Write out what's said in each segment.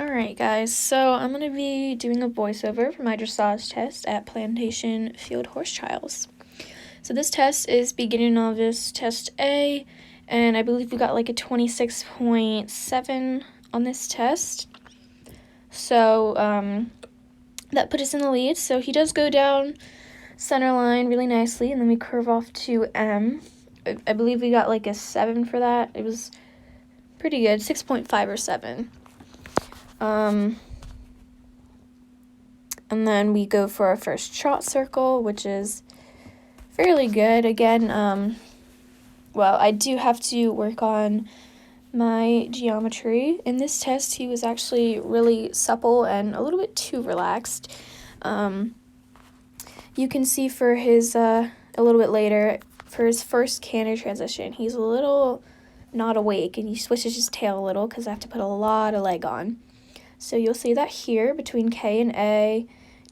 Alright guys, so I'm going to be doing a voiceover for my dressage test at Plantation Field Horse Trials. So this test is beginner novice test A, and I believe we got like a 26.7 on this test. So that put us in the lead. So he does go down center line really nicely, and then we curve off to M. I believe we got like a 7 for that. It was pretty good, 6.5 or 7. And then we go for our first trot circle, which is fairly good. Again, well, I do have to work on my geometry. In this test, he was actually really supple and a little bit too relaxed. You can see for his, a little bit later, for his first canter transition, he's a little not awake, and he switches his tail a little because I have to put a lot of leg on. So you'll see that here between K and A.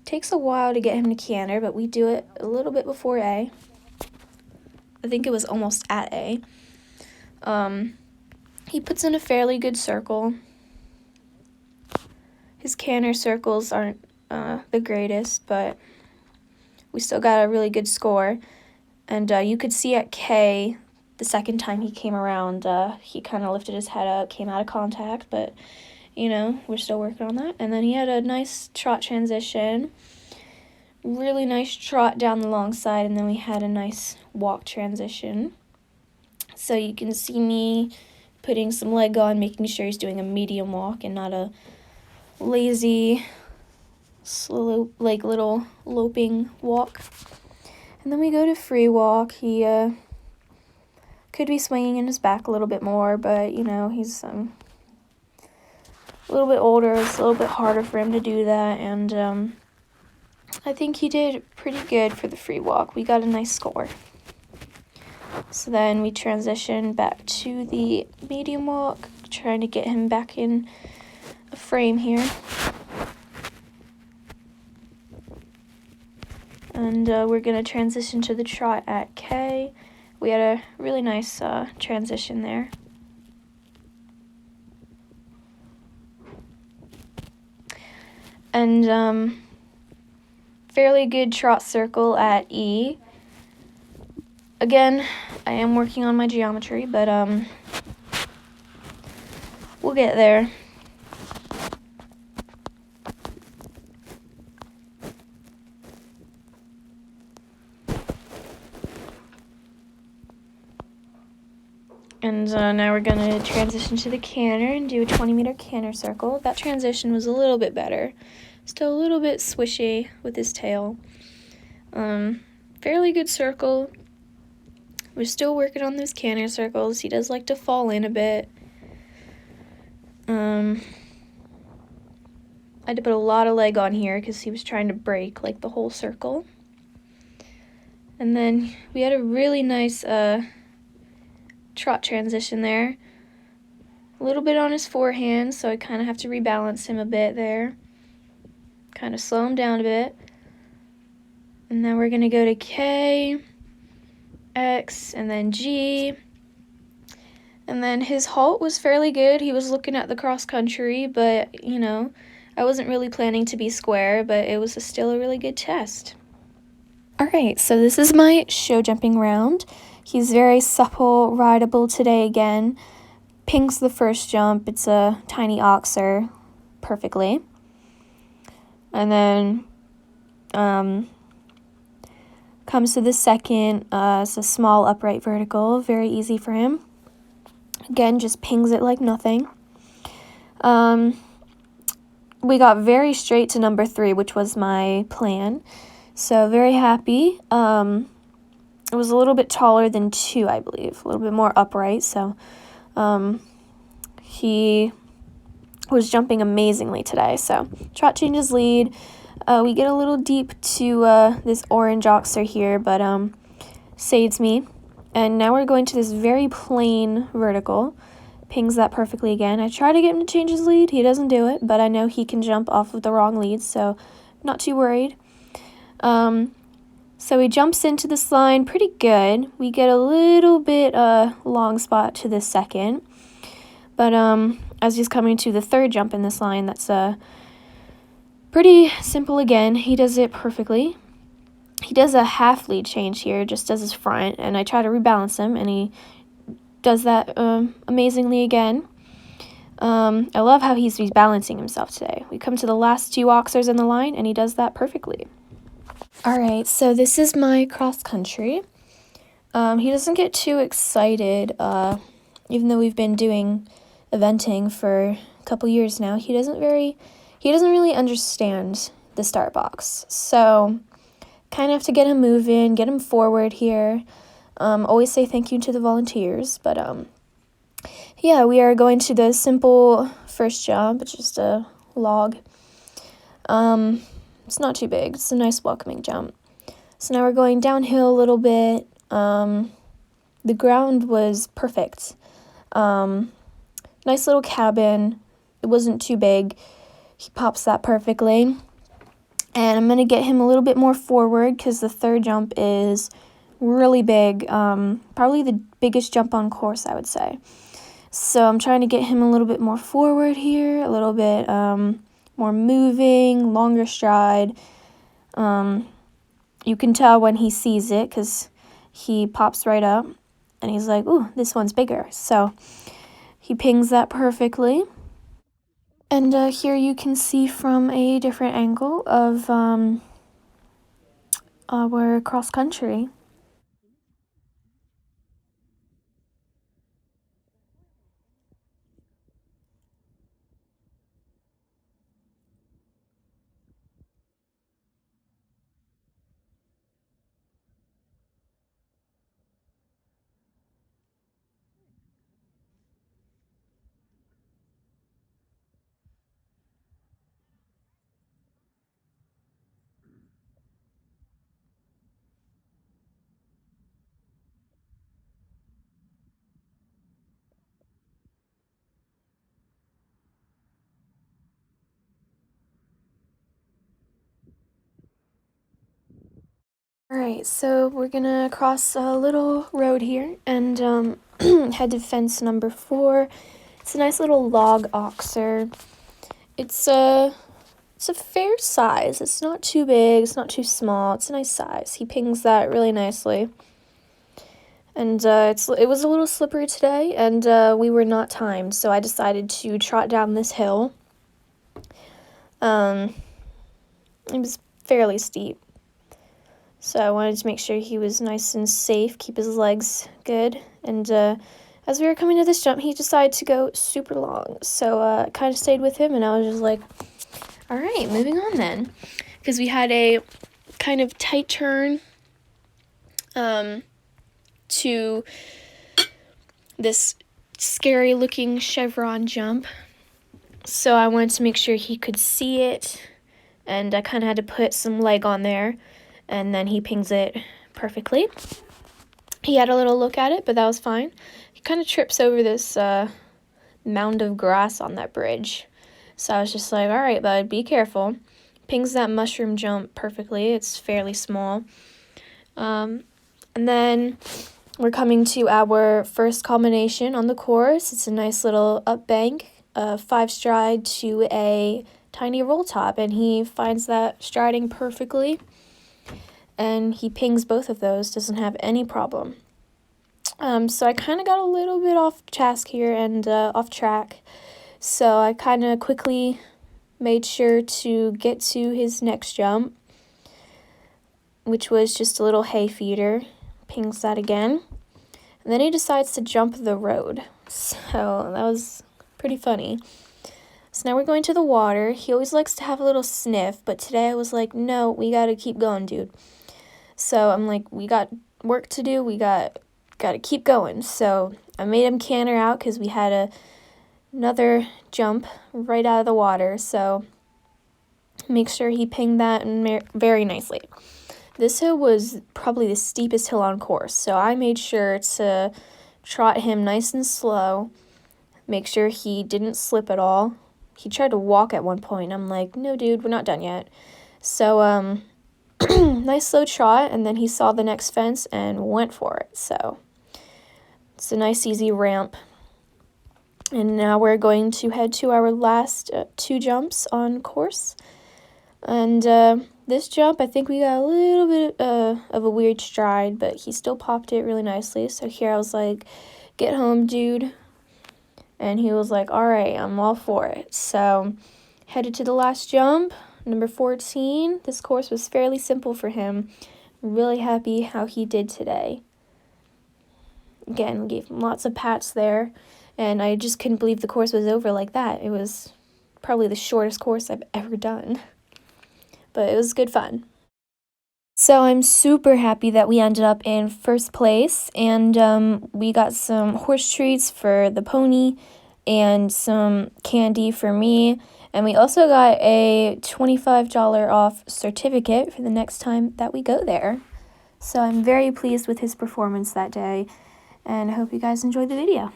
Takes a while to get him to canter, but we do it a little bit before A. I think it was almost at A. He puts in a fairly good circle. His canter circles aren't the greatest, but we still got a really good score. And you could see at K, the second time he came around, he kind of lifted his head up, came out of contact, but you know, we're still working on that. And then he had a nice trot transition. Really nice trot down the long side, and then we had a nice walk transition. So you can see me putting some leg on, making sure he's doing a medium walk and not a lazy, slow, like little loping walk. And then we go to free walk. He could be swinging in his back a little bit more, but you know, he's a little bit older. It's a little bit harder for him to do that, and I think he did pretty good for the free walk. We got a nice score. So then we transition back to the medium walk, trying to get him back in a frame here. And we're going to transition to the trot at K. We had a really nice transition there. And fairly good trot circle at E. Again, I am working on my geometry, but we'll get there. And now we're going to transition to the canter and do a 20-meter canter circle. That transition was a little bit better. Still a little bit swishy with his tail. Fairly good circle. We're still working on those canter circles. He does like to fall in a bit. I had to put a lot of leg on here because he was trying to break like the whole circle. And then we had a really nice trot transition there. A little bit on his forehand, so I kind of have to rebalance him a bit there. Kind of slow him down a bit. And then we're going to go to K, X, and then G. And then his halt was fairly good. He was looking at the cross country, but, you know, I wasn't really planning to be square, but it was still a really good test. Alright, so this is my show jumping round. He's very supple, rideable today again. Pings the first jump. It's a tiny oxer perfectly. And then comes to the second. It's a small upright vertical. Very easy for him. Again, just pings it like nothing. We got very straight to number 3, which was my plan. So very happy. It was a little bit taller than 2, I believe. A little bit more upright. So he was jumping amazingly today. So trot changes lead. We get a little deep to this orange oxer here, but saves me. And now we're going to this very plain vertical. Pings that perfectly again. I try to get him to change his lead. He doesn't do it, but I know he can jump off of the wrong lead, so not too worried. So he jumps into this line pretty good. We get a little bit long spot to the second. But as he's coming to the third jump in this line, that's pretty simple again. He does it perfectly. He does a half lead change here, just as his front, and I try to rebalance him, and he does that amazingly again. I love how he's rebalancing himself today. We come to the last 2 oxers in the line, and he does that perfectly. Alright, so this is my cross country. He doesn't get too excited, even though we've been doing eventing for a couple years now. He doesn't really understand the start box. So kind of have to get him moving, get him forward here. Always say thank you to the volunteers, but yeah, we are going to the simple first jump. It's just a log. It's not too big. It's a nice welcoming jump. So now we're going downhill a little bit. The ground was perfect. Nice little cabin. It wasn't too big. He pops that perfectly. And I'm going to get him a little bit more forward because the third jump is really big. Probably the biggest jump on course, I would say. So I'm trying to get him a little bit more forward here, a little bit more moving, longer stride. You can tell when he sees it because he pops right up and he's like, ooh, this one's bigger. So he pings that perfectly. And here you can see from a different angle of our cross country. Alright, so we're gonna cross a little road here and head to fence number 4. It's a nice little log oxer. It's a fair size. It's not too big, it's not too small. It's a nice size. He pings that really nicely. And it was a little slippery today, and we were not timed, so I decided to trot down this hill. It was fairly steep. So I wanted to make sure he was nice and safe, keep his legs good. And as we were coming to this jump, he decided to go super long. So I kind of stayed with him, and I was just like, all right, moving on then. Because we had a kind of tight turn to this scary-looking chevron jump. So I wanted to make sure he could see it, and I kind of had to put some leg on there. And then he pings it perfectly. He had a little look at it, but that was fine. He kind of trips over this mound of grass on that bridge. So I was just like, all right, bud, be careful. Pings that mushroom jump perfectly. It's fairly small. And then we're coming to our first combination on the course. It's a nice little up bank, 5 stride to a tiny roll top, and he finds that striding perfectly. And he pings both of those, doesn't have any problem. So I kind of got a little bit off task here and off track. So I kind of quickly made sure to get to his next jump, which was just a little hay feeder. Pings that again. And then he decides to jump the road. So that was pretty funny. So now we're going to the water. He always likes to have a little sniff, but today I was like, no, we got to keep going, dude. So I'm like, we got work to do. We got to keep going. So I made him canter out because we had another jump right out of the water. So make sure he pinged that very nicely. This hill was probably the steepest hill on course. So I made sure to trot him nice and slow. Make sure he didn't slip at all. He tried to walk at one point. I'm like, no, dude, we're not done yet. So, nice slow trot, and then he saw the next fence and went for it. So it's a nice easy ramp. And now we're going to head to our last 2 jumps on course. And this jump, I think we got a little bit of a weird stride, but he still popped it really nicely. So here I was like, get home, dude. And he was like, all right, I'm all for it. So headed to the last jump, number 14. This course was fairly simple for him. Really happy how he did today. Again, gave him lots of pats there. And I just couldn't believe the course was over like that. It was probably the shortest course I've ever done. But it was good fun. So I'm super happy that we ended up in first place, and we got some horse treats for the pony and some candy for me, and we also got a $25 off certificate for the next time that we go there. So I'm very pleased with his performance that day, and I hope you guys enjoyed the video.